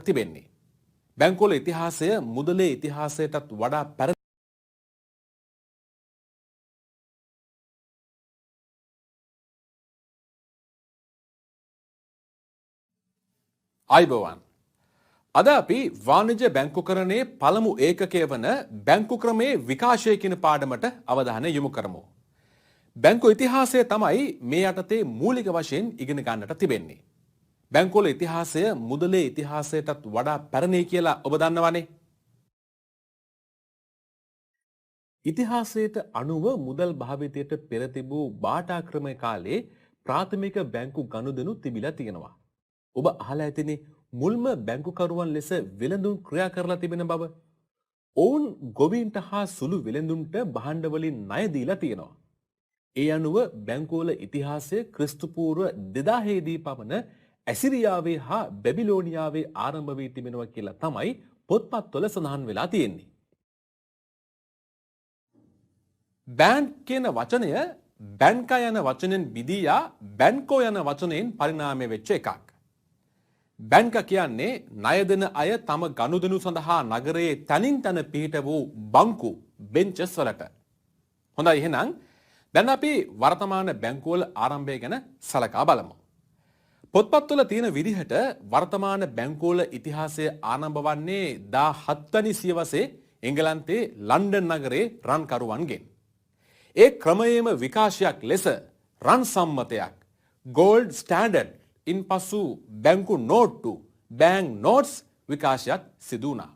තිබෙන්නේ. බැංකුවල ඉතිහාසය මුදලේ ඉතිහාසයටත් වඩා පැරණි. අයිබෝවන්. අද අපි වාණිජ්‍ය බැංකුකරණයේ පළමු ඒකකය වන බැංකු ක්‍රමයේ විකාශය කියන පාඩමට අවධානය යොමු කරමු. බැංකු ඉතිහාසය තමයි මේ යටතේ මූලික වශයෙන් ඉගෙන ගන්නට තිබෙන්නේ. බැංකුවල ඉතිහාසය මුදලේ ඉතිහාසයටත් වඩා පැරණි කියලා ඔබ දන්නවනේ. ඉතිහාසයට අනුව මුදල් භාවිතයට පෙර තිබූ බාටා ක්‍රමයේ කාලේ ප්‍රාථමික බැංකු ගනුදෙනු තිබිලා තියෙනවා. ඔබ අහලා ඇතිනේ මුල්ම බැංකුකරුවන් ලෙස වෙළඳුන් ක්‍රියා කරලා තිබෙන බව. ඔවුන් ගොවීන්ට හා සුළු වෙළඳුන්ට භාණ්ඩ වලින් ණය දීලා තියෙනවා. ඒ අනුව බැංකුවල ඉතිහාසය ක්‍රිස්තු පූර්ව 2000 දී පමණ ඇසිරියාවේ හා බැබිලෝනියාවේ ආරම්භ වී තිබෙනවා කියලා තමයි පොත්පත්වල සඳහන් වෙලා තියෙන්නේ. බෑන්ක් කියන වචනය බැන්කා යන වචනෙන් බිදියා බැන්කෝ යන වචනයෙන් පරිණාමය වෙච්ච එකක්. බැංක කියන්නේ ණය දෙන අය තම ගනුදෙනු සඳහා නගරයේ තනින් තන පිහිට වූ බංකු බෙන්චස් වලට. හොඳයි එහෙනම් දැන් අපි වර්තමාන බැංකුවල ආරම්භය ගැන සලකා බලමු. පොත්පත්වල තියෙන විදිහට වර්තමාන බැංකුවල ඉතිහාසය ආරම්භ වන්නේ 17 වැනි සියවසේ එංගලන්තයේ ලන්ඩන් නගරයේ රන්කරුවන්ගෙන්. ඒ ක්‍රමයේම විකාශයක් ලෙස රන් සම්මතයක් ගෝල්ඩ් ස්ටෑන්ඩඩ් ඉන් පසු බැංකු නෝට්ටු බෑන්ක් නෝට්ස් විකාශයක් සිදු වුණා.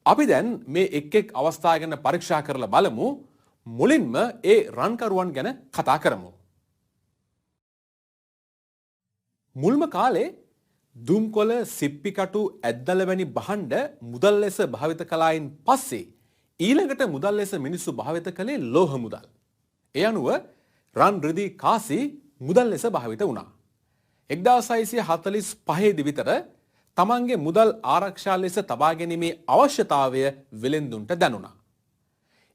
අපි දැන් මේ එක් එක් අවස්ථා ගැන පරීක්ෂා කරලා බලමු. මුලින්ම ඒ රන්කරුවන් ගැන කතා කරමු. මුල්ම කාලේ දුම්කොළ සිප්පිකටු ඇද්දල වැනි භාණ්ඩ මුදල් ලෙස භාවිත කළායින් පස්සේ ඊළඟට මුදල් ලෙස මිනිස්සු භාවිත කළේ ලෝහ මුදල්. ඒ අනුව රන් රිදී කාසි මුදල් ලෙස භාවිත වුණා. 1645 දී විතර තමන්ගේ මුදල් ආරක්ෂා ලෙස තබා ගැනීමේ අවශ්‍යතාවය වෙළෙන්දුන්ට දැනුණා.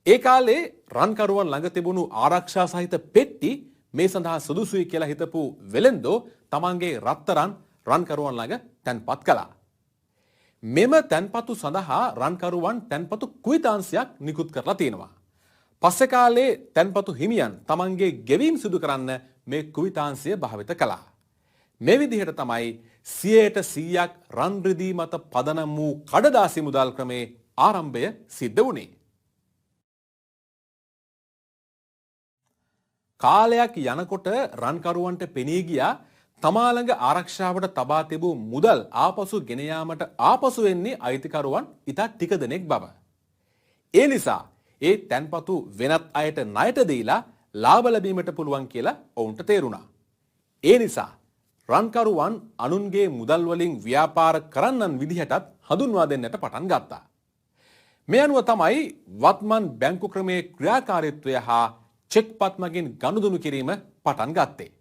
ඒ කාලේ රන්කරුවන් ළඟ තිබුණු ආරක්ෂා සහිත පෙට්ටි මේ සඳහා සුදුසුයි කියලා හිතපු වෙළෙන්දෝ තමන්ගේ රත්තරන් රන්කරුවන් ළඟ තැන්පත් කළා. මෙම තැන්පතු සඳහා රන්කරුවන් තැන්පතු කුයිතාංශයක් නිකුත් කරලා තියෙනවා. පස්සේ කාලේ තැන්පතු හිමියන් තමන්ගේ ගෙවීම් සිදු කරන්න මේ කුයිතාංශය භාවිත කළා. මේ විදිහට තමයි 100% රන් රිදී මත පදනම් වූ කඩදාසි මුදල් ක්‍රමේ ආරම්භය සිද්ධ වුණේ. කාලයක් යනකොට රන්කරුවන්ට පෙනී ගියා තමා ළඟ ආරක්ෂාවට තබා තිබූ මුදල් ආපසු ගෙන යාමට ආපසු වෙන්නේ අයිතිකරුවන් ඉතා ටික දෙනෙක් බව. ඒ නිසා ඒ තැන්පතු වෙනත් අයට ණයට දීලා ලාභ ලැබීමට පුළුවන් කියලා ඔවුන්ට තේරුණා. ඒ නිසා රන්කරුවන් අනුන්ගේ මුදල් වලින් ව්‍යාපාර කරන්නන් විදිහටත් හඳුන්වා දෙන්නට පටන් ගත්තා. මේ අනුව තමයි වත්මන් බැංකු ක්‍රමයේ ක්‍රියාකාරීත්වය හා චෙක්පත් මගින් ගනුදෙනු කිරීම පටන් ගත්තේ.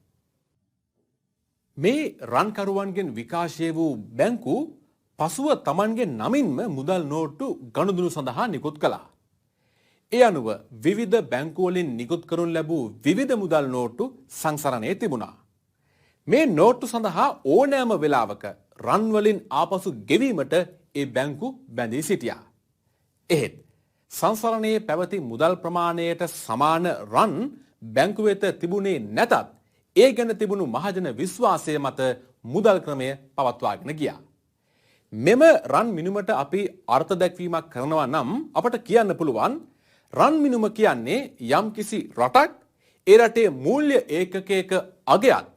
මේ රන්කරුවන්ගෙන් විකාශය වූ බැංකු පසුව තමන්ගේ නමින්ම මුදල් නෝට්ටු ගනුදෙනු සඳහා නිකුත් කළා. ඒ අනුව විවිධ බැංකු වලින් නිකුත් කරනු ලැබූ විවිධ මුදල් නෝට්ටු සංසරණයේ තිබුණා. මේ නෝට්ටු සඳහා ඕනෑම වෙලාවක රන් වලින් ආපසු ගෙවීමට ඒ බැංකු බැඳී සිටියා. එහෙත් සංසරණයේ පැවති මුදල් ප්‍රමාණයට සමාන රන් බැංකු වෙත තිබුණේ නැතත් ඒ ගැන තිබුණු මහජන විශ්වාසය මත මුදල් ක්‍රමය පවත්වාගෙන ගියා. මෙම රන් මිනුමට අපි අර්ථ දැක්වීමක් කරනවා නම් අපට කියන්න පුළුවන් රන් මිනුම කියන්නේ යම්කිසි රටක් ඒ රටේ මූල්‍ය ඒකකයක අගයත්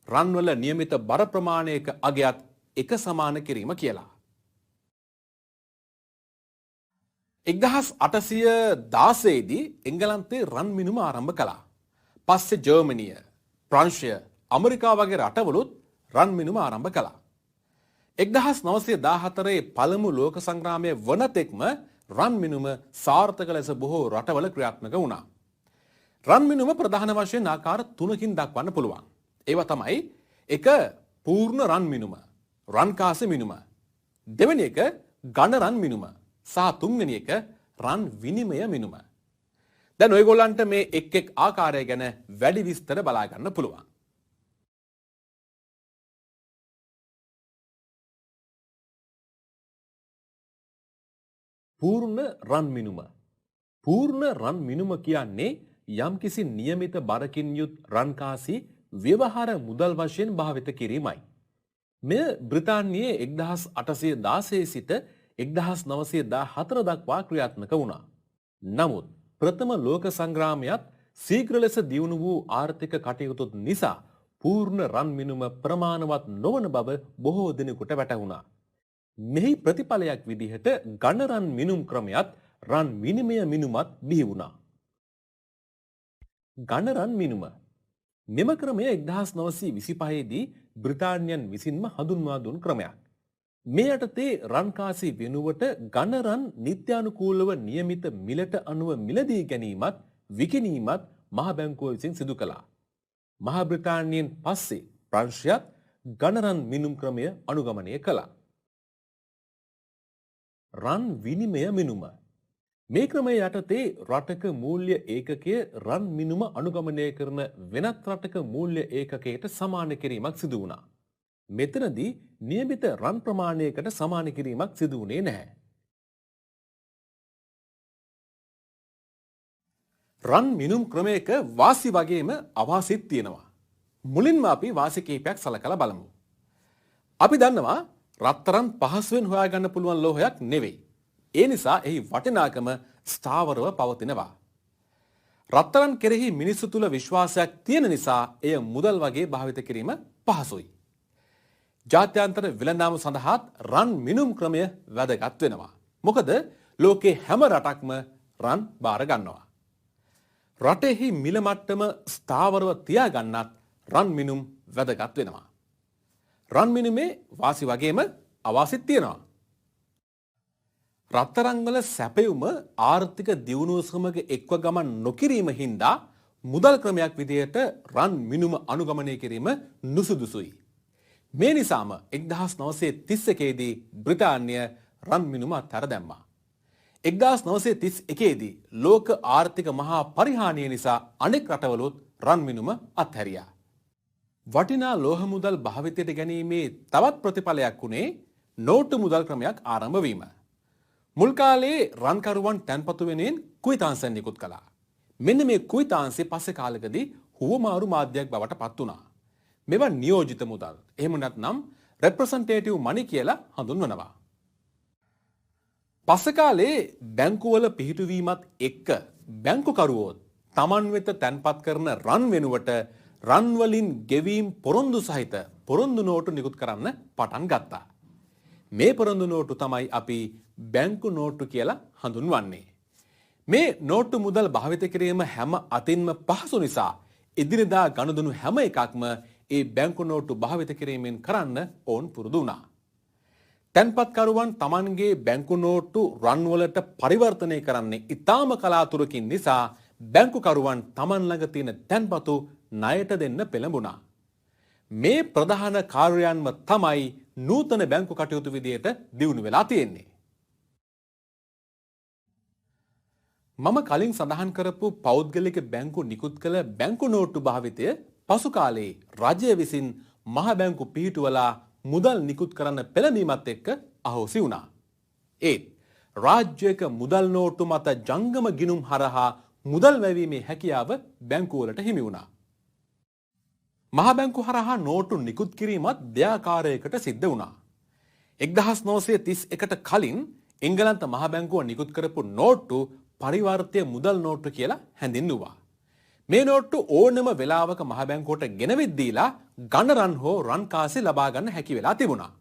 රන්වල නියමිත බර ප්‍රමාණයක අගයත් එක සමාන කිරීම කියලා. 1816 දී එංගලන්තයේ රන් මිනුම ආරම්භ කළා. පස්සේ ජර්මනිය, ප්‍රංශය, ඇමරිකාව වගේ රටවලුත් රන් මිනුම ආරම්භ කළා. 1914 පළමු ලෝක සංග්‍රාමයේ වනතෙක්ම රන් මිනුම සාර්ථක ලෙස බොහෝ රටවල ක්‍රියාත්මක වුණා. රන් මිනුම ප්‍රධාන වශයෙන් ආකාර 3කින් දක්වන්න පුළුවන්. ඒවා තමයි එක පූර්ණ රන් මිනුම, රන් කාසි මිනුම, දෙවෙනි එක ඝන රන් මිනුම සහ තුන්වෙනි එක රන් විනිමය මිනුම. දැන් ඔයගොල්ලන්ට මේ එක් එක් ආකාරය ගැන වැඩි විස්තර බලා ගන්න පුළුවන්. පූර්ණ රන් මිනුම. පූර්ණ රන් මිනුම කියන්නේ යම්කිසි નિયમિત බරකින් යුත් රන් කාසි ව්‍යවහාර මුදල් වශයෙන් භාවිත කිරීමයි. මෙය බ්‍රිතාන්‍යයේ 1816 සිට 1914 දක්වා ක්‍රියාත්මක වුණා. නමුත් ප්‍රථම ලෝක සංග්‍රාමයත් ශීඝ්‍ර ලෙස දියුණු වූ ආර්ථික කටයුතු නිසා පූර්ණ රන් මිනුම ප්‍රමාණවත් නොවන බව බොහෝ දෙනෙකුට වැටහුණා. මෙහි ප්‍රතිඵලයක් විදිහට ඝන රන් මිනුම් ක්‍රමයත් රන් විනිමය මිනුමත් බිහි වුණා. ඝන රන් මිනුම මෙම ක්‍රමය 1925 දී බ්‍රිතාන්‍යයන් විසින්ම හඳුන්වා දුන් ක්‍රමයක්. මේ යටතේ රන් කාසි වෙනුවට ඝන රන් නිත්‍යානුකූලව નિયમિત මිලට අනුව මිලදී ගැනීමත් විකිණීමත් මහ බැංකුව විසින් සිදු කළා. මහ බ්‍රිතාන්‍යයෙන් පස්සේ ප්‍රංශයත් ඝන රන් මිනුම් ක්‍රමය අනුගමනය කළා. රන් විනිමය මිනුම මේ ක්‍රමය යටතේ රටක මූල්‍ය ඒකකය රන් මිනුම අනුගමනය කරන වෙනත් රටක මූල්‍ය ඒකකයට සමාන කිරීමක් සිදු වුණා. මෙතනදී નિયમિત රන් ප්‍රමාණයකට සමාන කිරීමක් සිදු වුණේ නැහැ. රන් මිනුම් ක්‍රමයක වාසි වගේම අවාසිත් තියෙනවා. මුලින්ම අපි වාසි කිහිපයක් සලකලා බලමු. අපි දන්නවා රත්තරන් පහසුවෙන් හොයාගන්න පුළුවන් ලෝහයක් නෙවෙයි. ඒ නිසා එහි වටිනාකම ස්ථාවරව පවතිනවා. රත්තරන් කෙරෙහි මිනිස්සු තුල විශ්වාසයක් තියෙන නිසා එය මුදල් වගේ භාවිත කිරීම පහසුයි. ජාත්‍යන්තර විලඳාම සඳහාත් රන් මිනුම් ක්‍රමය වැදගත් වෙනවා. මොකද ලෝකේ හැම රටක්ම රන් බාර ගන්නවා. රටෙහි මිල මට්ටම ස්ථාවරව තියාගන්නත් රන් මිනුම් වැදගත් වෙනවා. රන් මිනුමේ වාසි වගේම අවාසිත් තියෙනවා. රත්තරන් වල සැපයුම ආර්ථික දියුණුව සමග එක්ව ගමන් නොකිරීම හින්දා මුදල් ක්‍රමයක් විදිහට රන් මිනුම අනුගමනය කිරීම නුසුදුසුයි. මේ නිසාම 1931 දී බ්‍රිතාන්‍ය රන් මිනුම අත්හැර දැම්මා. 1931 දී ලෝක ආර්ථික මහා පරිහානිය නිසා අනෙක් රටවලුත් රන් මිනුම අත්හැරියා. වටිනා ලෝහ මුදල් භාවිතයට ගැනීමේ තවත් ප්‍රතිඵලයක් වුණේ නෝට්ටු මුදල් ක්‍රමයක් ආරම්භ වීම. මුල් කාලේ රන්කරුවන් තැන්පතු වෙනුවෙන් කුයිතාංශ නිකුත් කළා. මෙන්න මේ කුයිතාංශය පස්සේ කාලෙකදී හුවමාරු මාධ්‍යයක් බවට පත් වුණා. මේවා නියෝජිත මුදල්. එහෙම නැත්නම් රෙප්‍රසන්ටේටිව් මනි කියලා හඳුන්වනවා. පස්සේ කාලේ බැංකුවල පිහිටුවීමත් එක්ක බැංකුකරුවෝ Taman වෙත තැන්පත් කරන රන් වෙනුවට රන් වලින් ගෙවීම් පොරොන්දු සහිත පොරොන්දු නෝටු නිකුත් කරන්න පටන් ගත්තා. මේ පොරොන්දු නෝටු තමයි අපි බැංකු නෝට්ටු කියලා හඳුන්වන්නේ. මේ නෝට්ටු මුදල් භාවිත කිරීම හැම අතින්ම පහසු නිසා එදිනෙදා ගනුදෙනු හැම එකක්ම ඒ බැංකු නෝට්ටු භාවිත කිරීමෙන් කරන්න ඕන් පුරුදු වුණා. තැන්පත්කරුවන් Tamanගේ බැංකු නෝට්ටු රන් වලට පරිවර්තනය කරන්නේ ඉතාම කලාතුරකින් නිසා බැංකුකරුවන් Taman ළඟ තියෙන තැන්පතු ණයට දෙන්න පෙළඹුණා. මේ ප්‍රධාන කාර්යයන්ම තමයි නූතන බැංකු කටයුතු විදියට දියුණු වෙලා තියෙන්නේ. මම කලින් සඳහන් කරපු පෞද්ගලික බැංකු නිකුත් කළ බැංකු නෝට්ටු භාවිතය පසු කාලේ රජය විසින් මහ බැංකු පිහිටුවලා මුදල් නිකුත් කරන්න පෙළඹීමත් එක්ක අහෝසි වුණා. ඒත් රාජ්‍යයක මුදල් නෝට්ටු මත ජංගම ගිණුම් හරහා මුදල් වැවීමේ හැකියාව බැංකුවලට හිමි වුණා. මහ බැංකු හරහා නෝට්ටු නිකුත් කිරීමත් දෙආකාරයකට සිද්ධ වුණා. 1931ට කලින් එංගලන්ත මහ බැංකුව නිකුත් කරපු නෝට්ටු පරිවර්ත්‍ය මුදල් නෝට්ටු කියලා හැඳින්වුවා. මේ නෝට්ටු ඕනම වෙලාවක මහ බැංකුවට ගෙනවිත් දීලා ඝන රන් හෝ රන් කාසි ලබා ගන්න හැකි වෙලා තිබුණා.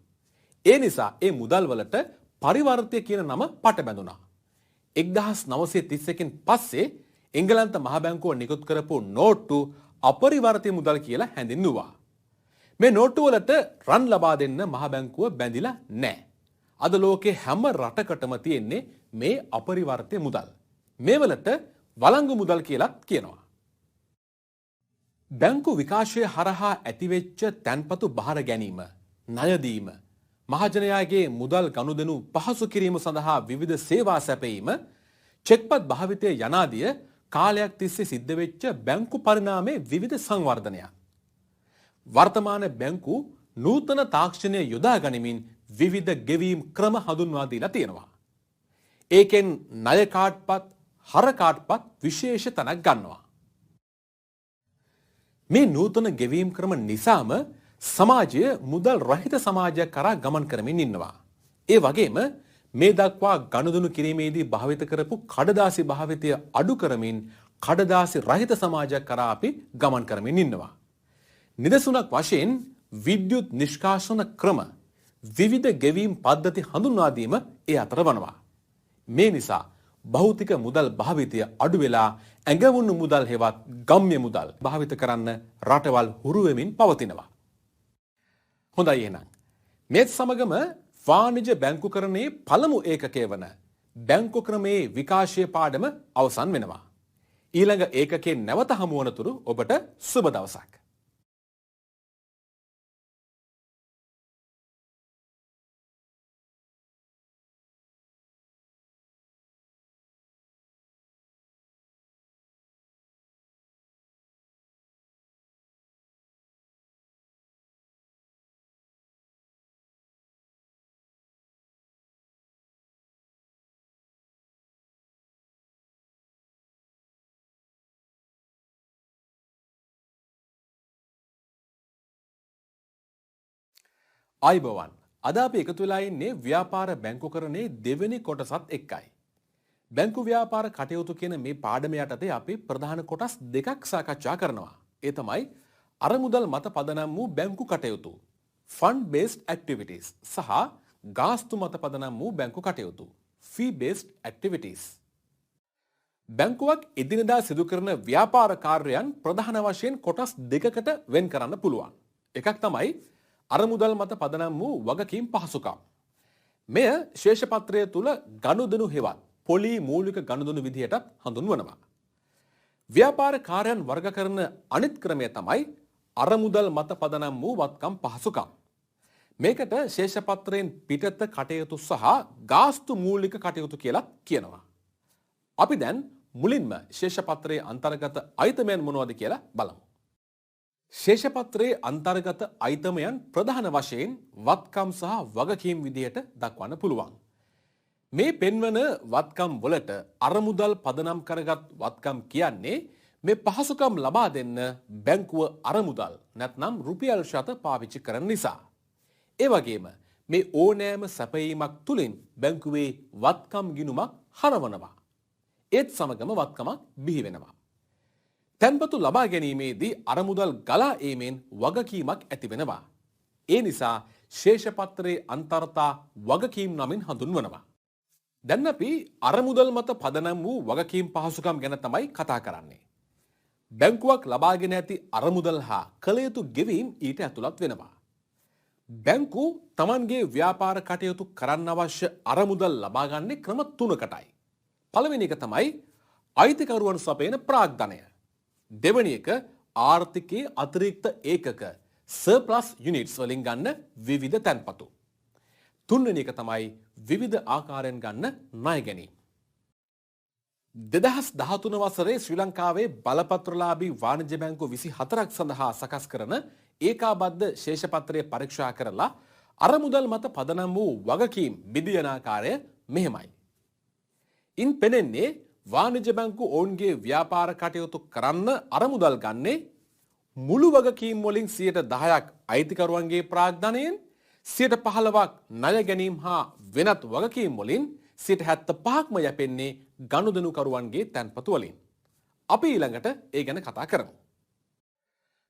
ඒ නිසා ඒ මුදල් වලට පරිවර්ත්‍ය කියන නම පට බැඳුණා. 1931කින් පස්සේ එංගලන්ත මහ බැංකුව නිකුත් කරපු නෝට්ටු අපරිවර්ත්‍ය මුදල් කියලා හැඳින්වුවා. මේ නෝට්ටු වලට රන් ලබා දෙන්න මහ බැංකුව බැඳිලා නැහැ. අද ලෝකේ හැම රටකටම තියෙන්නේ මේ අපරිවර්ත්‍ය මුදල්. මේ වලට වළංගු මුදල් කියලා කියනවා. බැංකු විකාශය හරහා ඇතිවෙච්ච තැන්පතු බාර ගැනීම, ණය දීම, මහජනයාගේ මුදල් ගනුදෙනු පහසු කිරීම සඳහා විවිධ සේවා සැපයීම, චෙක්පත් භාවිතය යනාදිය කාලයක් තිස්සේ සිද්ධ වෙච්ච බැංකු පරිණාමයේ විවිධ සංවර්ධනයක්. වර්තමාන බැංකු නූතන තාක්ෂණය යොදා ගනිමින් විවිධ ගෙවීම් ක්‍රම හඳුන්වා දීලා තියෙනවා. ඒකෙන් ණය කාඩ්පත්, හර කාඩ්පත් විශේෂ තැනක් ගන්නවා. මේ නූතන ගෙවීම් ක්‍රම නිසාම සමාජය මුදල් රහිත සමාජයක් කරා ගමන් කරමින් ඉන්නවා. ඒ වගේම මේ දක්වා ගනුදෙනු කිරීමේදී භාවිත කරපු කඩදාසි භාවිතය අඩු කරමින් කඩදාසි රහිත සමාජයක් කරා අපි ගමන් කරමින් ඉන්නවා. නිදසුනක් වශයෙන් විද්‍යුත් නිෂ්කාශන ක්‍රම විවිධ ගෙවීම් පද්ධති හඳුන්වා දීම ඒ අතර වනවා. මේ නිසා භෞතික මුදල් භාවිතය අඩු වෙලා ඇඟවුණු මුදල් හෙවත් ගම්ම්‍ය මුදල් භාවිත කරන්න රටවල් හුරු වෙමින් පවතිනවා. හොඳයි එහෙනම්. මේත් සමගම වාණිජ බැංකුකරණයේ පළමු ඒකකය වන බැංකු ක්‍රමයේ විකාශය පාඩම අවසන් වෙනවා. ඊළඟ ඒකකයෙන් නැවත හමු වනතුරු ඔබට සුබ දවසක්. අයිබෝවන් අද අපි එකතු වෙලා ඉන්නේ ව්‍යාපාර බැංකුකරණයේ දෙවෙනි කොටසත් එක්කයි. බැංකු ව්‍යාපාර කටයුතු කියන මේ පාඩම යටතේ අපි ප්‍රධාන කොටස් දෙකක් සාකච්ඡා කරනවා. ඒ තමයි අරමුදල් මත පදනම් වූ බැංකු කටයුතු fund based activities සහ ගාස්තු මත පදනම් වූ බැංකු කටයුතු fee based activities. බැංකුවක් එදිනෙදා සිදු කරන ව්‍යාපාර කාර්යයන් ප්‍රධාන වශයෙන් කොටස් දෙකකට වෙන් කරන්න පුළුවන්. එකක් තමයි අරමුදල් මත පදනම් වූ වගකීම් පහසුකම්. මෙය ශේෂපත්‍රය තුල ගනුදෙනු හෙවත් පොලී මූලික ගනුදෙනු විදිහටත් හඳුන්වනවා. ව්‍යාපාර කාර්යයන් වර්ග කරන අනිත් ක්‍රමය තමයි අරමුදල් මත පදනම් වූ වත්කම් පහසුකම්. මේකට ශේෂපත්‍රයෙන් පිටත කටයුතු සහ ගාස්තු මූලික කටයුතු කියලා කියනවා. අපි දැන් මුලින්ම ශේෂපත්‍රයේ අන්තර්ගත අයිතමයන් මොනවද කියලා බලමු. ශේෂපත්‍රයේ අන්තර්ගත අයිතමයන් ප්‍රධාන වශයෙන් වත්කම් සහ වගකීම් විදිහට දක්වන්න පුළුවන්. මේ පෙන්වන වත්කම් වලට අරමුදල් පදනම් කරගත් වත්කම් කියන්නේ මේ පහසුකම් ලබා දෙන්න බැංකුව අරමුදල් නැත්නම් රුපියල් ශත පාවිච්චි කරන නිසා. ඒ වගේම මේ ඕනෑම සැපයීමක් තුලින් බැංකුවේ වත්කම් ගිණුමක් හරවනවා. ඒත් සමගම වත්කමක් බිහි වෙනවා. තැන්පතු ලබා ගැනීමේදී අරමුදල් ගලා ඒමෙන් වගකීමක් ඇති වෙනවා. ඒ නිසා ශේෂපත්‍රයේ අන්තර්තා වගකීම් නමින් හඳුන්වනවා. දැන් අපි අරමුදල් මත පදනම් වූ වගකීම් පහසුකම් ගැන තමයි කතා කරන්නේ. බැංකුවක් ලබාගෙන ඇති අරමුදල් හා කළ යුතු ගෙවීම් ඊට ඇතුළත් වෙනවා. බැංකු තමන්ගේ ව්‍යාපාර කටයුතු කරන්න අවශ්‍ය අරමුදල් ලබා ගන්නේ ක්‍රම තුනකටයි. පළවෙනි එක තමයි අයිතිකරුවන් සපයන ප්‍රාග්ධනය. දෙවැනි එක ආර්ථිකයේ අතිරික්ත ඒකක සර්ප්ලස් යුනිට්ස් වලින් ගන්න විවිධ තැන්පතු. තුන්වෙනි එක තමයි විවිධ ආකාරයෙන් ගන්න ණය ගැනීම. 2013 වසරේ ශ්‍රී ලංකාවේ බලපත්‍රලාභී වාණිජ්‍ය බැංකු 24ක් සඳහා සකස් කරන ඒකාබද්ධ ශේෂපත්‍රය පරීක්ෂා කරලා අරමුදල් මත පදනම් වූ වගකීම් බිඳියන ආකාරය මෙහෙමයි. ඉන් පෙනෙන්නේ වාණිජ්‍ය බැංකු ඔවුන්ගේ ව්‍යාපාර කටයුතු කරන්න අරමුදල් ගන්නේ මුළු වගකීම් වලින් 10%ක් අයිතිකරුවන්ගේ ප්‍රාග්ධනයෙන් 15%ක් ණය ගැනීම හා වෙනත් වගකීම් වලින් 75%ක්ම යැපෙන්නේ ගනුදෙනුකරුවන්ගේ තැන්පතු වලින්. අපි ඊළඟට ඒ ගැන කතා කරමු.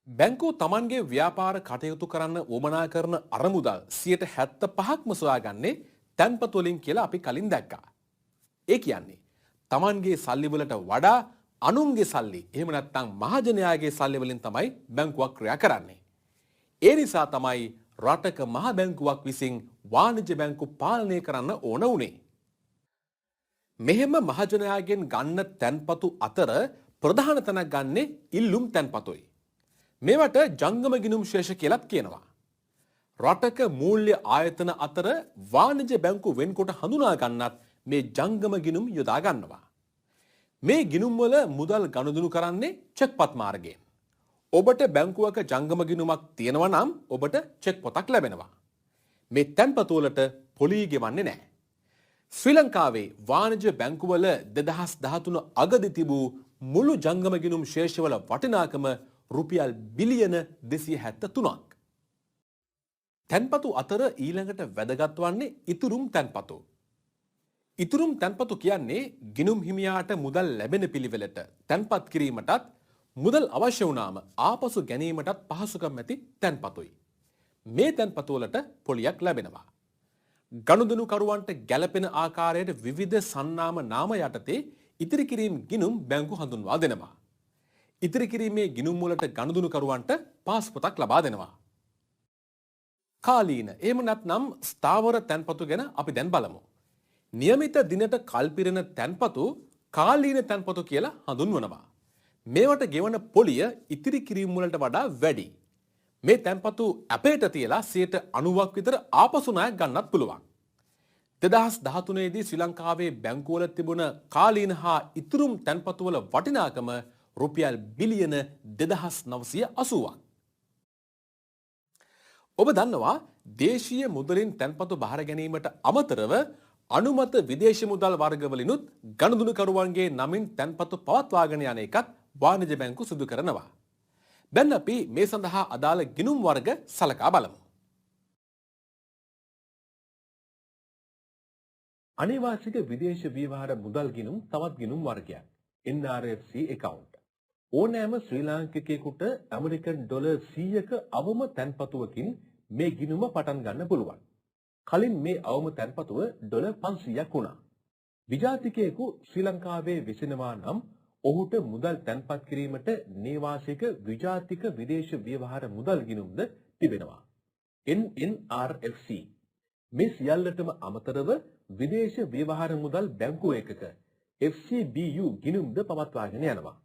බැංකුව තමන්ගේ ව්‍යාපාර කටයුතු කරන්න උවමනා කරන අරමුදල් 75%ක්ම සොයාගන්නේ තැන්පතු වලින් කියලා අපි කලින් දැක්කා. ඒ කියන්නේ තමන්ගේ සල්ලි වලට වඩා අනුන්ගේ සල්ලි එහෙම නැත්නම් මහජනයාගේ සල්ලි වලින් තමයි බැංකුවක් ක්‍රියා කරන්නේ. ඒ නිසා තමයි රටක මහ බැංකුවක් විසින් වාණිජ්‍ය බැංකු පාලනය කරන්න ඕන උනේ. මෙහෙම මහජනයාගෙන් ගන්න තැන්පතු අතර ප්‍රධාන තැනක් ගන්නේ ඉල්ලුම් තැන්පතුයි. මේවට ජංගම ගිණුම් ශේෂ කියලාත් කියනවා. රටක මූල්‍ය ආයතන අතර වාණිජ්‍ය බැංකු වෙන්කොට හඳුනා ගන්නත් මේ ජංගම ගිණුම් යොදා ගන්නවා. මේ ගිණුම් වල මුදල් ගනුදෙනු කරන්නේ චෙක්පත් මාර්ගයෙන්. ඔබට බැංකුවක ජංගම ගිණුමක් තියෙනවා නම් ඔබට චෙක් පොතක් ලැබෙනවා. මේ තැන්පතු වලට පොලී ගෙවන්නේ නැහැ. ශ්‍රී ලංකාවේ වාණිජ්‍ය බැංකුවල 2013 අගදී තිබූ මුළු ජංගම ගිණුම් ශේෂවල වටිනාකම රුපියල් බිලියන 273ක්. තැන්පතු අතර ඊළඟට වැදගත් වන්නේ ඉතුරුම් තැන්පතු. ඉතුරුම් තැන්පතු කියන්නේ ගිණුම් හිමියාට මුදල් ලැබෙන පිළිවෙලට තැන්පත් කිරීමටත් මුදල් අවශ්‍ය වුණාම ආපසු ගැනීමටත් පහසුකම් ඇති තැන්පතුයි. මේ තැන්පතු වලට පොලියක් ලැබෙනවා. ගනුදෙනුකරුවන්ට ගැළපෙන ආකාරයට විවිධ සන්නාම නාම යටතේ ඉතිරි කිරීම් ගිණුම් බැංකු හඳුන්වා දෙනවා. ඉතිරි කිරීමේ ගිණුම් වලට ගනුදෙනුකරුවන්ට පාස්පොතක් ලබා දෙනවා. කාලීන එහෙම නැත්නම් ස්ථාවර තැන්පතු ගැන අපි දැන් බලමු. નિયમિત දිනට කල්පිරෙන තැන්පතු කාලීන තැන්පතු කියලා හඳුන්වනවා. මේවට ගෙවන පොලිය ඉතිරි කිරීම් වලට වඩා වැඩි. මේ තැන්පතු අපේට තියලා 90ක් විතර ආපසු ණයක් ගන්නත් පුළුවන්. 2013 දී ශ්‍රී ලංකාවේ බැංකුවල තිබුණ කාලීන හා ඉතුරුම් තැන්පතු වල වටිනාකම රුපියල් බිලියන 2980ක්. ඔබ දන්නවා දේශීය මුදලින් තැන්පතු බාර ගැනීමට අමතරව අනුමත විදේශ මුදල් වර්ගවලිනුත් ගනුදෙනුකරුවන්ගේ නමින් තැන්පතු පවත්වාගෙන යන එකත් වාණිජ්‍ය බැංකු සිදු කරනවා. දැන් අපි මේ සඳහා අදාළ ගිණුම් වර්ග සලකා බලමු. අනේවාසික විදේශ ව්‍යවහාර මුදල් ගිණුම් තවත් ගිණුම් වර්ගයක්. NRFC account. ඕනෑම ශ්‍රී ලාංකිකයෙකුට ඇමරිකන් ඩොලර් 100ක අවම තැන්පතුවකින් මේ ගිණුම පටන් ගන්න පුළුවන්. කලින් මේ අවම තැන්පතුව ඩොලර් 500ක් වුණා. විජාතිකයෙකු ශ්‍රී ලංකාවේ විසිනවා නම් ඔහුට මුදල් තැන්පත් කිරීමට නේවාසික විජාතික විදේශ ව්‍යවහාර මුදල් ගිණුම්ද තිබෙනවා. NNRFC. මේ සියල්ලටම අමතරව විදේශ ව්‍යවහාර මුදල් බැංකු ඒකක FCBU ගිණුම්ද පවත්වාගෙන යනවා.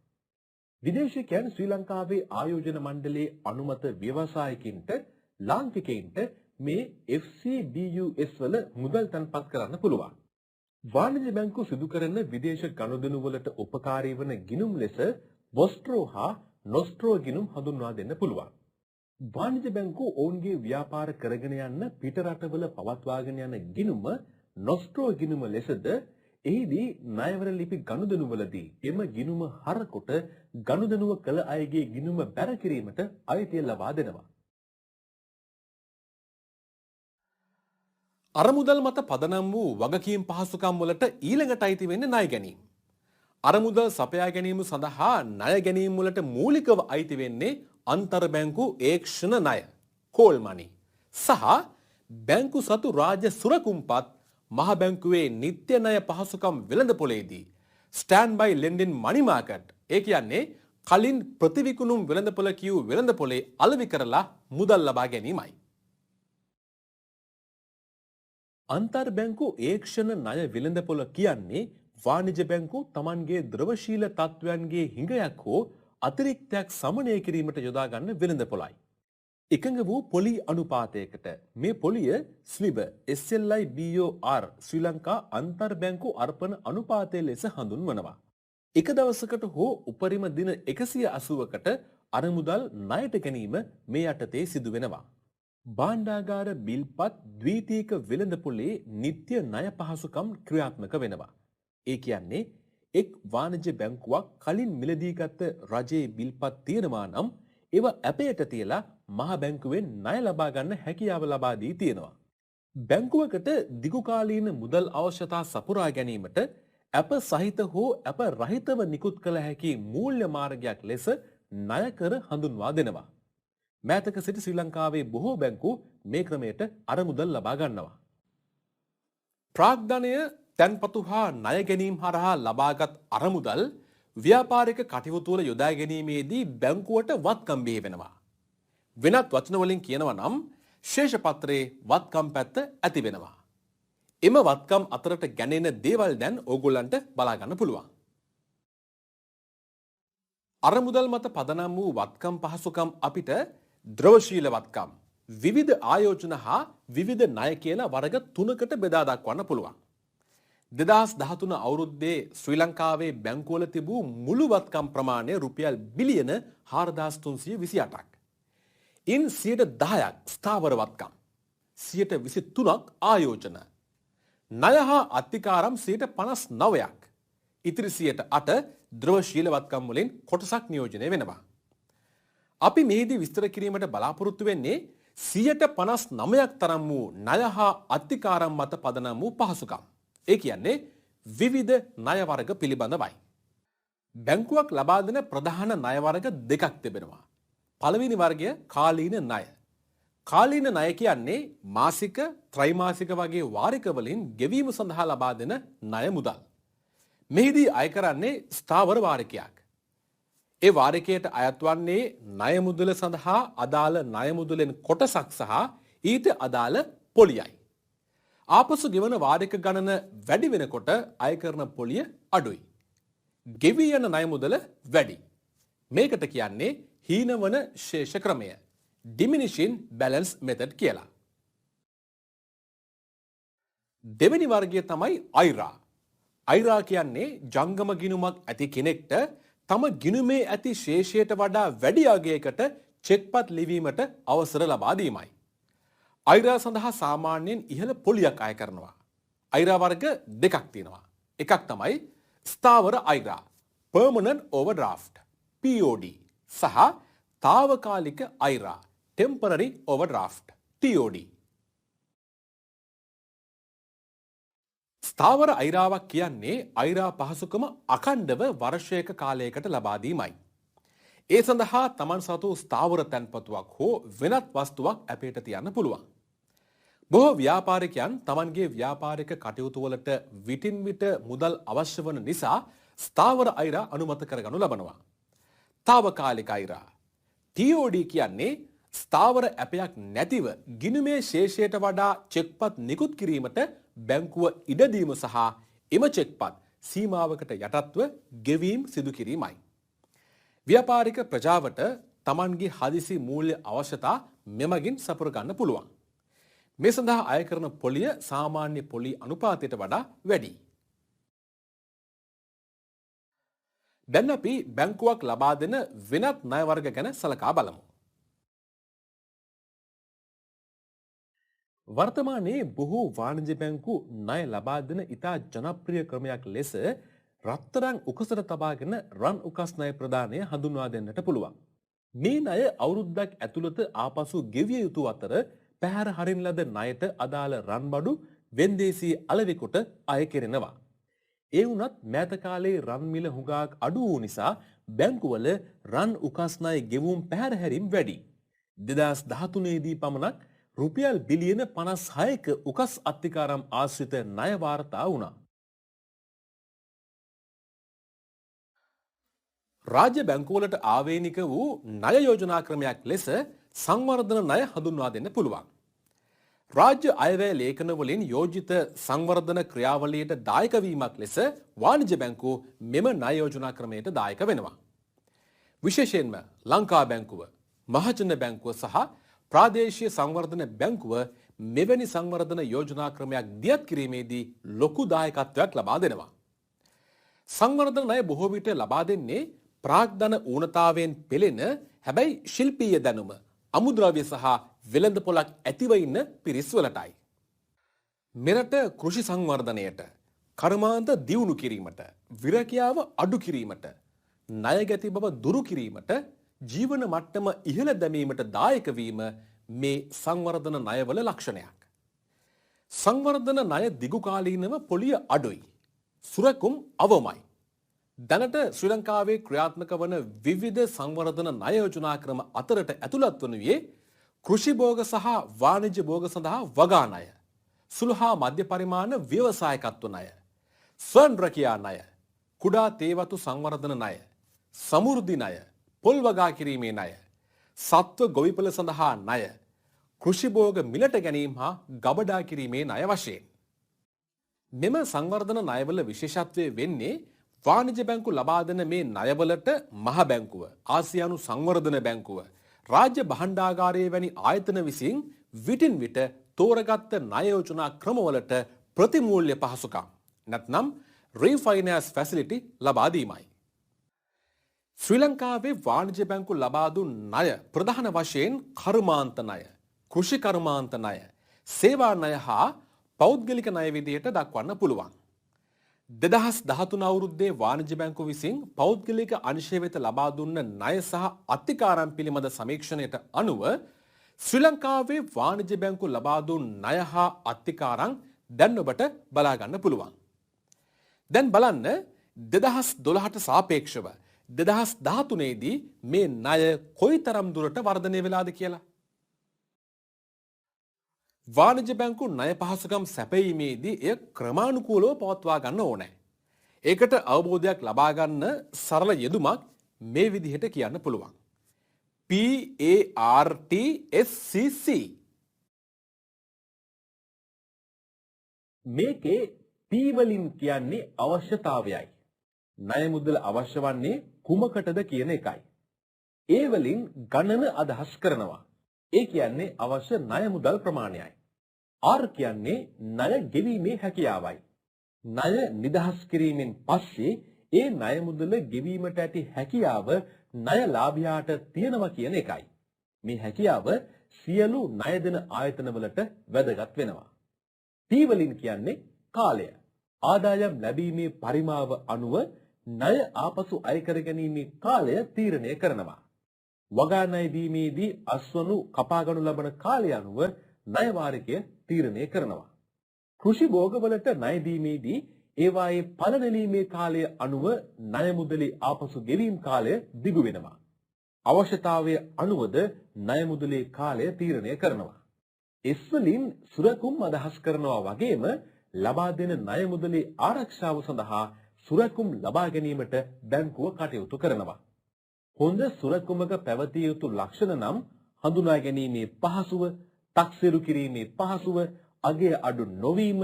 විදේශිකයන් ශ්‍රී ලංකාවේ ආයෝජන මණ්ඩලයේ අනුමත ව්‍යවසායකින්ට ලාංකිකයින්ට මේ FCBUS වල මුදල් තැන්පත් කරන්න පුළුවන්. වාණිජ්‍ය බැංකු සිදු කරන විදේශ ගනුදෙනු වලට උපකාරී වන ගිණුම් ලෙස වොස්ට්‍රෝ හා නොස්ට්‍රෝ ගිණුම් හඳුන්වා දෙන්න පුළුවන්. වාණිජ්‍ය බැංකු ඔවුන්ගේ ව්‍යාපාර කරගෙන යන්න පිට රටවල පවත්වාගෙන යන ගිණුම නොස්ට්‍රෝ ගිණුම ලෙසද එහිදී ණයවර ලිපි ගනුදෙනුවලදී එම ගිණුම හරකොට ගනුදෙනුව කළ අයගේ ගිණුම බැර කිරීමට අයිතිය ලබා දෙනවා. අරමුදල් මත පදනම් වූ වගකීම් පහසුකම් වලට ඊළඟට අයිති වෙන්නේ ණය ගැනීම. අරමුදල් සපයා ගැනීම සඳහා ණය ගැනීම වලට මූලිකව අයිති වෙන්නේ අන්තර් බැංකු ඒක්ෂණ ණය, කෝල් මනි සහ බැංකු සතු රාජ්‍ය සුරකුම්පත් මහ බැංකුවේ නිත්‍ය ණය පහසුකම් වෙළඳපොලේදී ස්ටෑන්ඩ් බයි ලෙන්ඩින් මනි මාකට් ඒ කියන්නේ කලින් ප්‍රතිවිකුණුම් වෙළඳපොළ කියූ වෙළඳපොලේ අලෙවි කරලා මුදල් ලබා ගැනීමයි. අන්තර් බැංකු ඒක්ෂණ ණය වෙළඳපොළ කියන්නේ වාණිජ්‍ය බැංකු Tamanගේ ද්‍රවශීල තත්වයන්ගේ හිඟයක් හෝ අතිරික්තයක් සමනය කිරීමට යොදා ගන්න වෙළඳපොළයි. එකඟ වූ පොලි අනුපාතයකට මේ පොලිය ස්ලිබ SLI BOR ශ්‍රී ලංකා අන්තර් බැංකු අර්පණ අනුපාතය ලෙස හඳුන්වනවා. එක දවසකට හෝ උපරිම දින 180කට අරමුදල් ණයට ගැනීම මේ යටතේ සිදු වෙනවා. භාණ්ඩාගාර බිල්පත් ද්විතීක වෙළඳපොලේ නිත්‍ය ණය පහසුකම් ක්‍රියාත්මක වෙනවා. ඒ කියන්නේ එක් වාණිජ්‍ය බැංකුවක් කලින් මිලදී ගත්ත රජයේ බිල්පත් තියෙනවා නම් ඒව අපේට තියලා මහ බැංකුවෙන් ණය ලබා ගන්න හැකියාව ලබා දී තියෙනවා. බැංකුවකට දිගු කාලීන මුදල් අවශ්‍යතා සපුරා ගැනීමට අප සහිත හෝ අප රහිතව නිකුත් කළ හැකි මූල්‍ය මාර්ගයක් ලෙස ණය කර හඳුන්වා දෙනවා. මෑතක සිට ශ්‍රී ලංකාවේ බොහෝ බැංකු මේ ක්‍රමයට අරමුදල් ලබා ගන්නවා. ප්‍රාග්ධනය තැන්පතු හා ණය ගැනීම හරහා ලබාගත් අරමුදල් ව්‍යාපාරික කටයුතු වල යොදා ගැනීමේදී බැංකුවට වත්කම් බිහි වෙනවා. වෙනත් වචන වලින් කියනවා නම් ශේෂ පත්‍රයේ වත්කම් පැත්ත ඇති වෙනවා. එම වත්කම් අතරට ගැනෙන දේවල් දැන් ඕගොල්ලන්ට බලා ගන්න පුළුවන්. අරමුදල් මත පදනම් වූ වත්කම් පහසුකම් අපිට ද්‍රවශීල වත්කම්, විවිධ ආයෝජන හා විවිධ ණය කියලා වර්ග 3කට බෙදා දක්වන්න පුළුවන්. 2013 අවුරුද්දේ ශ්‍රී ලංකාවේ බැංකුවල තිබූ මුළු වත්කම් ප්‍රමාණය රුපියල් බිලියන 4328ක්. ඉන් 10%ක් ස්ථාවර වත්කම්, 23ක් ආයෝජන. ණය හා අත්තිකාරම් 59%ක්. ඉතිරි 8% ද්‍රවශීලවත්කම් වලින් කොටසක් නියෝජනය වෙනවා. අපි මෙහිදී විස්තර කිරීමට බලාපොරොත්තු වෙන්නේ 59%ක් තරම් වූ ණය හා අත්තිකාරම් මත පදනම් වූ පහසුකම්. ඒ කියන්නේ විවිධ ණය වර්ග පිළිබඳවයි. බැංකුවක් ලබා දෙන ප්‍රධාන ණය වර්ග දෙකක් තිබෙනවා. පළවෙනි වර්ගය කාලීන ණය. කාලීන ණය කියන්නේ මාසික, ත්‍රිමාසික වගේ වාරික වලින් ගෙවීම සඳහා ලබා දෙන ණය මුදල්. මෙහිදී අය කරන්නේ ස්ථාවර වාරිකයක්. ඒ වාරිකයට අයත් වන්නේ ණය මුදල සඳහා අදාළ ණය මුදලෙන් කොටසක් සහ ඊට අදාළ පොලියයි. ආපසු ගෙවන වාරික ගණන වැඩි වෙනකොට අය කරන පොලිය අඩුයි. ගෙවී යන ණය මුදල වැඩි. මේකට කියන්නේ හීනවන ශේෂ ක්‍රමය. diminishing balance method කියලා. දෙවෙනි වර්ගය තමයි අයිරා. අයිරා කියන්නේ ජංගම ගිණුමක් ඇති කෙනෙක්ට තම ගිණුමේ ඇති ශේෂයට වඩා වැඩි අගයකට චෙක්පත් ලිවීමට අවසර ලබා දීමයි. අයිරා සඳහා සාමාන්‍යයෙන් ඉහළ පොලියක් අය කරනවා. අයිරා වර්ග දෙකක් තියෙනවා. එකක් තමයි ස්ථාවර අයිරා permanent overdraft POD සහ తాවකාලික අයිරා temporary overdraft TOD. ස්ථාවර අයිරාවක් කියන්නේ අයිරා පහසුකම අඛණ්ඩව වර්ෂයක කාලයකට ලබා දීමයි. ඒ සඳහා තමන් සතු ස්ථාවර තැන්පතුවක් හෝ වෙනත් වස්තුවක් අපේට තියන්න පුළුවන්. බොහෝ ව්‍යාපාරිකයන් තමන්ගේ ව්‍යාපාරික කටයුතු වලට විටින් විට මුදල් අවශ්‍ය වන නිසා ස්ථාවර අයිරා අනුමත කරගනු ලබනවා. తాවකාලික අයිරා TOD කියන්නේ ස්ථාවර ඇපයක් නැතිව ගිණුමේ ශේෂයට වඩා චෙක්පත් නිකුත් කිරීමට බැංකුව ඉඩ දීම සහ එම චෙක්පත් සීමාවකට යටත්ව ගෙවීම් සිදු කිරීමයි. ව්‍යාපාරික ප්‍රජාවට තමන්ගේ හදිසි මූල්‍ය අවශ්‍යතා මෙමගින් සපුර ගන්න පුළුවන්. මේ සඳහා අය කරන පොලිය සාමාන්‍ය පොලි අනුපාතයට වඩා වැඩි. දැන් අපි බැංකුවක් ලබා දෙන වෙනත් ණය වර්ග ගැන සලකා බලමු. වර්තමානයේ බොහෝ වාණිජ්‍ය බැංකු ණය ලබා දෙන ඉතා ජනප්‍රිය ක්‍රමයක් ලෙස රත්තරන් උකසට තබාගෙන රන් උකස් ණය ප්‍රදානය හඳුන්වා දෙන්නට පුළුවන්. මේ ණය අවුරුද්දක් ඇතුළත ආපසු ගෙවිය යුතු අතර පැහැර හරින ලද ණයට අදාළ රන් බඩු වෙන්දේසී අලෙවිකොට අය කෙරෙනවා. ඒ වුණත් මෑත කාලේ රන් මිල හුඟක් අඩු වූ නිසා බැංකුවල රන් උකස් ණය ගෙවුම් පැහැර හැරීම් වැඩි. 2013 දී පමණක් රුපියල් බිලියන 56ක උකස් අත්තිකාරම් ආශ්‍රිත ණය වාර්තා වුණා. රාජ්‍ය බැංකුවලට ආවේනික වූ ණය යෝජනා ක්‍රමයක් ලෙස සංවර්ධන ණය හඳුන්වා දෙන්න පුළුවන්. රාජ්‍ය අයවැය ලේඛන වලින් යෝජිත සංවර්ධන ක්‍රියාවලියට දායක වීමක් ලෙස වාණිජ්‍ය බැංකුව මෙම ණය යෝජනා ක්‍රමයට දායක වෙනවා. විශේෂයෙන්ම ලංකා බැංකුව, මහජන බැංකුව සහ ප්‍රාදේශීය සංවර්ධන බැංකුව මෙවැනි සංවර්ධන යෝජනා ක්‍රමයක් දියත් කිරීමේදී ලොකු දායකත්වයක් ලබා දෙනවා. සංවර්ධන ණය බොහෝ විට ලබා දෙන්නේ ප්‍රාග්ධන ඌනතාවයෙන් පෙළෙන හැබැයි ශිල්පීය දැනුම, අමුද්‍රව්‍ය සහ වෙළඳ පොලක් ඇතිව ඉන්න පිරිස් වලටයි. මෙරට කෘෂි සංවර්ධනයට, කර්මාන්ත දියුණු කිරීමට, විරකියාව අඩු කිරීමට, ණය ගැති බව දුරු කිරීමට, ජීවන මට්ටම ඉහළ දැමීමට දායක වීම මේ සංවර්ධන ණයවල ලක්ෂණයක්. සංවර්ධන ණය දිගු කාලීනව පොලිය අඩුයි. සුරකුම් අවමයි. දැනට ශ්‍රී ලංකාවේ ක්‍රියාත්මක වන විවිධ සංවර්ධන ණය යෝජනා ක්‍රම අතරට ඇතුළත් වනුයේ කෘෂි භෝග සහ වාණිජ්‍ය භෝග සඳහා වගා ණය, සුළු හා මධ්‍ය පරිමාණ ව්‍යවසායකත්ව ණය, ස්වයං රැකියා ණය, කුඩා තේවතු සංවර්ධන ණය, සමෘද්ධි ණය, පොල් වගා කිරීමේ ණය, සත්ව ගොවිපළ සඳහා ණය, කෘෂි භෝග මිලට ගැනීම හා ගබඩා කිරීමේ ණය වශයෙන්. මෙම සංවර්ධන ණයවල විශේෂත්වය වෙන්නේ වාණිජ්‍ය බැංකු ලබා දෙන මේ ණයවලට මහ බැංකුව, ආසියානු සංවර්ධන බැංකුව, රාජ්‍ය භාණ්ඩාගාරයේ වැනි ආයතන විසින් විටින් විට තෝරගත් ණය යෝජනා ක්‍රමවලට ප්‍රතිමූල්‍ය පහසුකම් නැත්නම් රීෆයිනෑන්ස් ෆැසිලිටි ලබා දීමයි. ශ්‍රී ලංකාවේ වාණිජ්‍ය බැංකු ලබා දුන් ණය ප්‍රධාන වශයෙන් කර්මාන්ත ණය, කෘෂි කර්මාන්ත ණය, සේවා ණය හා පෞද්ගලික ණය විදිහට දක්වන්න පුළුවන්. 2013 අවුරුද්දේ වාණිජ්‍ය බැංකුව විසින් පෞද්ගලික අංශය වෙත ලබා දුන්න ණය සහ අත්තිකාරම් පිළිබඳ සමීක්ෂණයට අනුව ශ්‍රී ලංකාවේ වාණිජ්‍ය බැංකුව ලබා දුන් ණය හා අත්තිකාරම් දැන් ඔබට බලා ගන්න පුළුවන්. දැන් බලන්න 2012ට සාපේක්ෂව 2013 දී මේ ණය කොයිතරම් දුරට වර්ධනය වෙලාද කියලා. වාණිජ්‍ය බැංකු ණය පහසුකම් සැපයීමේදී එය ක්‍රමානුකූලව පවත්වා ගන්න ඕනේ. ඒකට අවබෝධයක් ලබා ගන්න සරල යෙදුමක් මේ විදිහට කියන්න පුළුවන්. PARTSCC. මේකේ P වලින් කියන්නේ අවශ්‍යතාවයයි. ණය මුදල අවශ්‍ය වන්නේ කුමකටද කියන එකයි. A වලින් ගණන අදහස් කරනවා. ඒ කියන්නේ අවශ්‍ය ණය මුදල් ප්‍රමාණයයි. R කියන්නේ ණය ගෙවීමේ හැකියාවයි. ණය නිදහස් කිරීමෙන් පස්සේ ඒ ණය මුදල ගෙවීමට ඇති හැකියාව ණය ලාභියාට තියෙනවා කියන එකයි. මේ හැකියාව සියලු ණය දෙන ආයතනවලට වැදගත් වෙනවා. T වලින් කියන්නේ කාලය. ආදායම් ලැබීමේ පරිමාව අනුව ණය ආපසු අය කර ගැනීමේ කාලය තීරණය කරනවා. වගා ණය දීමේදී අස්වනු කපා ගනු ලබන කාලය අනුව ණය වාරිකය තීරණය කරනවා. කෘෂි භෝගවලට ණය දීමේදී ඒවායේ ඵල නෙලීමේ කාලය අනුව ණය මුදලේ ආපසු ගෙවීම් කාලය දිගු වෙනවා. අවශ්‍යතාවය අනුවද ණය මුදලේ කාලය තීරණය කරනවා. S වලින් සුරකුම් අදහස් කරනවා වගේම ලබා දෙන ණය මුදලේ ආරක්ෂාව සඳහා සුරකුම් ලබා ගැනීමට බැංකුව කටයුතු කරනවා. හොඳ සුරකුමක පැවතිය යුතු ලක්ෂණ නම් හඳුනා ගැනීමේ පහසුව, තක්සේරු කිරීමේ පහසුව, අගය අඩු නොවීම,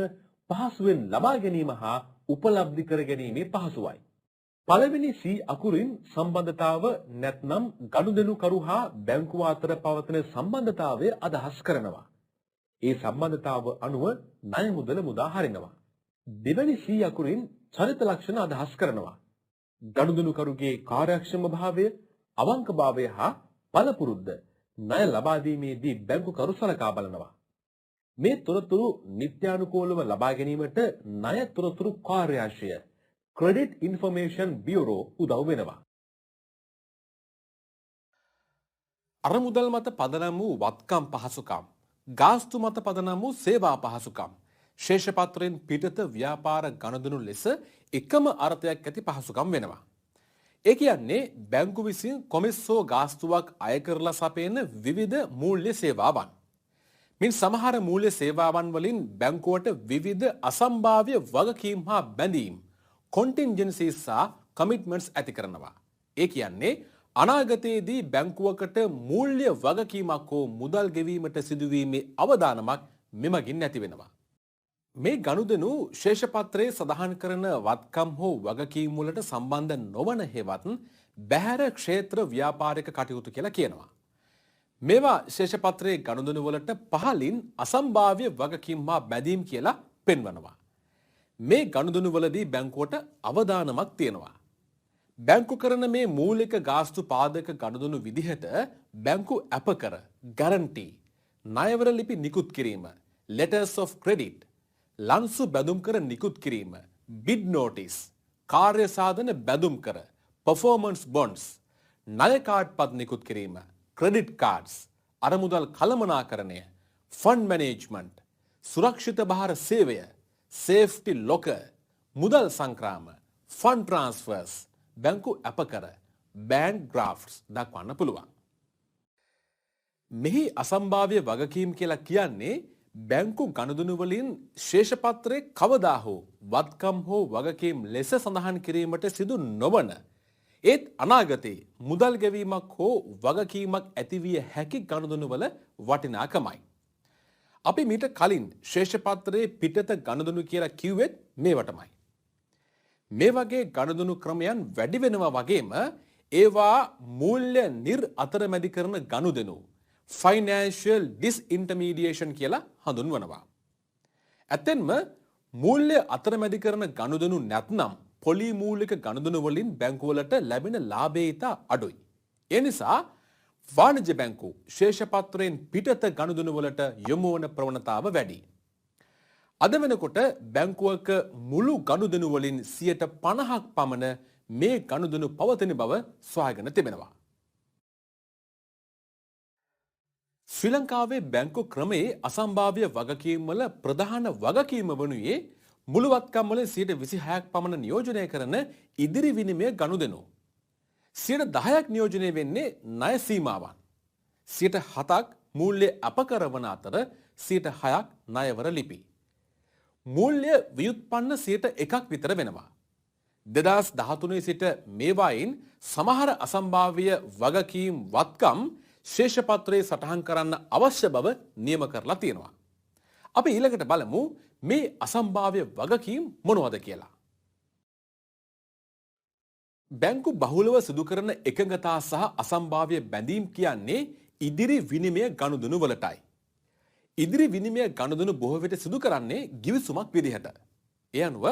පහසුවෙන් ලබා ගැනීම හා උපලබ්ධි කර ගැනීමේ පහසුවයි. පළවෙනි C අකුරින් සම්බන්ධතාව නැත්නම් ගනුදෙනු කරු හා බැංකුව අතර පවතින සම්බන්ධතාවය අදහස් කරනවා. ඒ සම්බන්ධතාව අනුව ණය මුදල මුදා හරිනවා. දෙවැනි C අකුරින් චරිත ලක්ෂණ අදහස් කරනවා. ගනුදෙනුකරුගේ කාර්යක්ෂම භාවය, අවංකභාවය හා පළපුරුද්ද ණය ලබා දීමේදී බැංකුකරු සලකා බලනවා. මේ තොරතුරු නිත්‍යානුකූලව ලබා ගැනීමට ණය තොරතුරු කාර්යාංශය Credit Information Bureau උදව් වෙනවා. අරමුදල් මත පදනම් වූ වත්කම් පහසුකම්, ගාස්තු මත පදනම් වූ සේවා පහසුකම්, ශේෂපත්‍රයෙන් පිටත ව්‍යාපාර ගනුදෙනු ලෙස එකම අර්ථයක් ඇති පහසුකම් වෙනවා. ඒ කියන්නේ බැංකු විසින් කොමිස්සෝ ගාස්තුවක් අය කරලා සපයන විවිධ මූල්‍ය සේවාවන්. මින් සමහර මූල්‍ය සේවාවන් වලින් බැංකුවට විවිධ අසම්භාව්‍ය වගකීම් හා බැඳීම් contingencies සහ commitments ඇති කරනවා. ඒ කියන්නේ අනාගතයේදී බැංකුවකට මූල්‍ය වගකීමක් හෝ මුදල් ගෙවීමට සිදුවීමේ අවදානමක් මෙමගින් නැති වෙනවා. මේ ගනුදෙනු ශේෂපත්‍රයේ සඳහන් කරන වත්කම් හෝ වගකීම් වලට සම්බන්ධ නොවන හේවත් බැහැර ක්ෂේත්‍ර ව්‍යාපාරික කටයුතු කියලා කියනවා. මේවා ශේෂපත්‍රයේ ගනුදෙනු වලට පහලින් අසම්භාව්‍ය වගකීම් හා බැඳීම් කියලා පෙන්වනවා. මේ ගනුදෙනු වලදී බැංකුවට අවදානමක් තියෙනවා. බැංකු කරන මේ මූලික ගාස්තු පාදක ගනුදෙනු විදිහට බැංකු අපකර, ගැරන්ටි, ණයවර ලිපි නිකුත් කිරීම, letters of credit, ලන්සු බැඳුම් කර නිකුත් කිරීම, bid notice, කාර්ය සාධන බැඳුම් කර, performance bonds, ණය කාඩ් පත් නිකුත් කිරීම, credit cards, අරමුදල් කළමනාකරණය, fund management, සුරක්ෂිත භාර සේවය, safety locker, මුදල් සංක්‍රාම, fund transfers, බැංකු අපකර, bank drafts දක්වන්න පුළුවන්. මෙහි අසම්භාව්‍ය වගකීම් කියලා කියන්නේ බැංකු ගනුදෙනු වලින් ශේෂපත්‍රයේ කවදා හෝ වත්කම් හෝ වගකීම් ලෙස සඳහන් කිරීමට සිදු නොවන ඒත් අනාගතයේ මුදල් ගෙවීමක් හෝ වගකීමක් ඇතිවිය හැකි ගනුදෙනු වල වටිනාකමයි. අපි මීට කලින් ශේෂපත්‍රයේ පිටත ගනුදෙනු කියලා කිව්වෙත් මේවටමයි. මේ වගේ ගනුදෙනු ක්‍රමයන් වැඩි වෙනවා වගේම ඒවා මූල්‍ය අතරමැදි කරන ගනුදෙනු financial disintermediation කියලා හඳුන්වනවා. ඇත්තෙන්ම මූල්‍ය අතරමැදි කරන ගනුදෙනු නැත්නම් පොලි මූලික ගනුදෙනු වලින් බැංකුවලට ලැබෙන ලාභය ඉතා අඩුයි. ඒ නිසා වාණිජ්‍ය බැංකු ශේෂපත්‍රයෙන් පිටත ගනුදෙනු වලට යොමු වන ප්‍රවණතාව වැඩි. අද වෙනකොට බැංකුවක මුළු ගනුදෙනු වලින් 50% පමණ මේ ගනුදෙනු පවතින බව සොයාගෙන තිබෙනවා. ශ්‍රී ලංකාවේ බැංකු ක්‍රමයේ අසම්භාව්‍ය වගකීම් වල ප්‍රධාන වගකීම වනුයේ මුළුවත්කම් වල 26% පමණ නියෝජනය කරන ඉදිරි විනිමය ගනුදෙනු. 10% නියෝජනය වෙන්නේ ණය සීමාවන්. 7% මූල්‍ය අපකරවන අතර 6% ණයවර ලිපි. මූල්‍ය ව්‍යුත්පන්න 1% විතර වෙනවා. 2013 සිට මේවායින් සමහර අසම්භාව්‍ය වගකීම් වත්කම් ශේෂපත්‍රයේ සටහන් කරන්න අවශ්‍ය බව නියම කරලා තියෙනවා. අපි ඊළඟට බලමු මේ අසම්භාව්‍ය වගකීම් මොනවද කියලා. බැංකු බහුලව සිදු කරන එකඟතා සහ අසම්භාව්‍ය බැඳීම් කියන්නේ ඉදිරි විනිමය ගනුදෙනු වලටයි. ඉදිරි විනිමය ගනුදෙනු බොහෝ විට සිදු කරන්නේ ගිවිසුමක් විදිහට. ඒ අනුව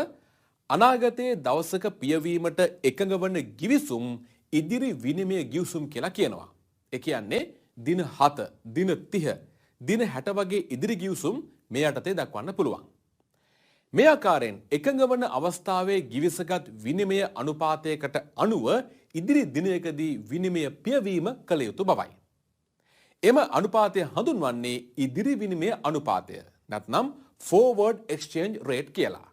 අනාගතයේ දවසක පියවීමට එකඟ වන ගිවිසුම් ඉදිරි විනිමය ගිවිසුම් කියලා කියනවා. ඒ කියන්නේ දින 7, දින 30, දින 60 වගේ ඉදිරි ගිවිසුම් මේ යටතේ දක්වන්න පුළුවන්. මේ ආකාරයෙන් එකඟ වන අවස්ථාවේ ගිවිසගත් විනිමය අනුපාතයකට අනුව ඉදිරි දිනයකදී විනිමය පියවීම කළ යුතු බවයි. එම අනුපාතය හඳුන්වන්නේ ඉදිරි විනිමය අනුපාතය. නැත්නම් forward exchange rate කියලා.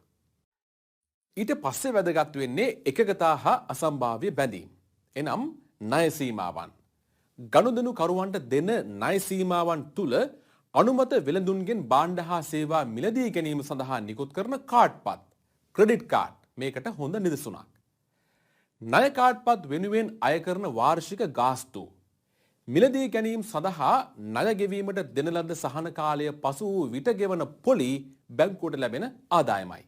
ඊට පස්සේ වැදගත් වෙන්නේ එකගතා හා අසම්භාව්‍ය බැඳීම්. එනම් ණය සීමාවන්. ගනුදෙනු කරුවන්ට දෙන ණය සීමාවන් තුල අනුමත වෙළඳුන්ගෙන් භාණ්ඩ හා සේවා මිලදී ගැනීම සඳහා නිකුත් කරන කාඩ්පත්, ක්‍රෙඩිට් කාඩ් මේකට හොඳ නිදසුනක්. ණය කාඩ්පත් වෙනුවෙන් අය කරන වාර්ෂික ගාස්තු, මිලදී ගැනීම සඳහා ණය ගෙවීමට දෙන ලද සහන කාලය පසු වූ විට ගෙවන පොලි බැංකුවට ලැබෙන ආදායමයි.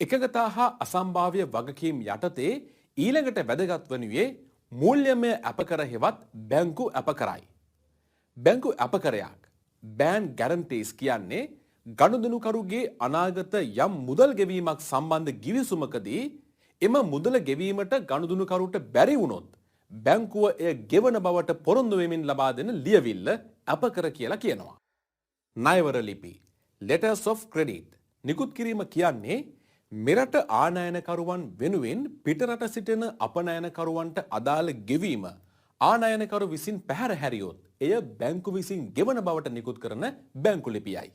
එකගතා හා අසම්භාව්‍ය වගකීම් යටතේ ඊළඟට වැදගත් වනුයේ මූල්‍යමය අපකර හෙවත් බැංකු අපකරයි. බැංකු අපකරයක් බෑන් ගැරන්ටීස් කියන්නේ ගනුදෙනුකරුගේ අනාගත යම් මුදල් ගෙවීමක් සම්බන්ධ ගිවිසුමකදී එම මුදල ගෙවීමට ගනුදෙනුකරුට බැරි වුණොත් බැංකුව එය ගෙවන බවට පොරොන්දු වෙමින් ලබා දෙන ලියවිල්ල අපකර කියලා කියනවා. ණයවර ලිපි letters of credit නිකුත් කිරීම කියන්නේ මෙරට ආනයනකරුවන් වෙනුවෙන් පිටරට සිටින අපනයනකරුවන්ට අදාළ ගෙවීම ආනයනකරු විසින් පැහැර හැරියොත් එය බැංකු විසින් ගෙවන බවට නිකුත් කරන බැංකු ලිපියයි.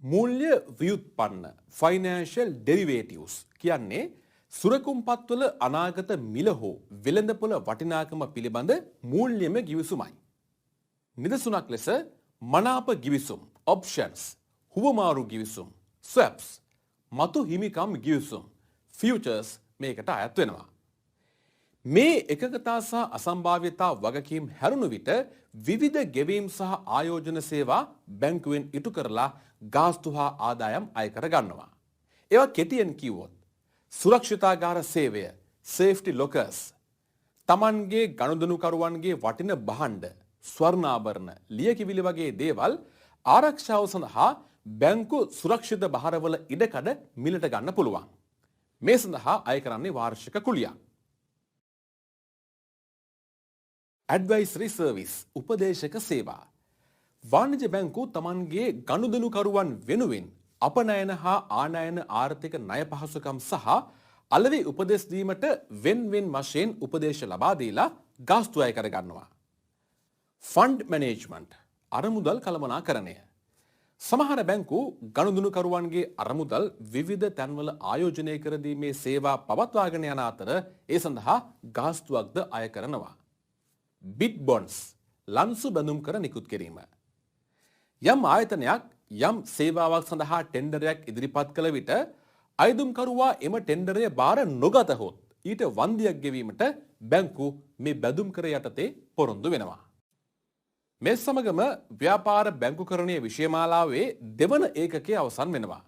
මූල්‍ය ව්‍යුත්පන්න financial derivatives කියන්නේ සුරකුම්පත්වල අනාගත මිල හෝ වෙළඳපොළ වටිනාකම පිළිබඳ මූල්‍යමය ගිවිසුමයි. නිදසුනක් ලෙස මනාප ගිවිසුම් options, හුවමාරු ගිවිසුම් swaps, මතු හිමිකම් ගිවිසුම් futures මේකට අයත් වෙනවා. මේ එකගතා සහ අසම්භාව්‍යතා වගකීම් හැරුණු විට විවිධ ගෙවීම් සහ ආයෝජන සේවා බැංකුවෙන් ඉටු කරලා ගාස්තු හා ආදායම් අය කර ගන්නවා. ඒවා කෙටියෙන් කිව්වොත් සුරක්ෂිතාගාර සේවය safety lockers, තමන්ගේ ගනුදෙනුකරුවන්ගේ වටින භාණ්ඩ, ස්වර්ණාභරණ, ලියකිවිලි වගේ දේවල් ආරක්ෂාව සඳහා බැංකු සුරක්ෂිත බහරවල ඉඩකඩ මිලට ගන්න පුළුවන්. මේ සඳහා අය කරන්නේ වාර්ෂික කුලියක්. ඇඩ්වයිසරි සර්විස් උපදේශක සේවා. වාණිජ්‍ය බැංකු තමන්ගේ ගනුදෙනුකරුවන් වෙනුවෙන් අපනයන හා ආනයන ආර්ථික ණය පහසුකම් සහ අලෙවි උපදෙස් දීමට වෙන් වශයෙන් උපදේශ ලබා දීලා ගාස්තු අය කර ගන්නවා. ෆන්ඩ් මැනේජ්මන්ට් අරමුදල් කළමනාකරණය. සමහර බැංකු ගනුදෙනුකරුවන්ගේ අරමුදල් විවිධ තැන්වල ආයෝජනය කර දීමේ සේවා පවත්වාගෙන යන අතර ඒ සඳහා ගාස්තුවක්ද අය කරනවා. බිට් බොන්ඩ්ස් ලන්සු බැඳුම් කර නිකුත් කිරීම. යම් ආයතනයක් යම් සේවාවක් සඳහා ටෙන්ඩරයක් ඉදිරිපත් කළ විට අයදුම්කරුවා එම ටෙන්ඩරය බාර නොගතහොත් ඊට වන්දියක් ගෙවීමට බැංකු මේ බැඳුම් කර යටතේ පොරොන්දු වෙනවා. මේ සමගම ව්‍යාපාර බැංකුකරණයේ විෂයමාලාවේ දෙවන ඒකකයේ අවසන් වෙනවා.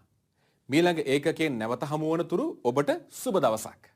මීළඟ ඒකකයෙන් නැවත හමු වන තුරු ඔබට සුබ දවසක්.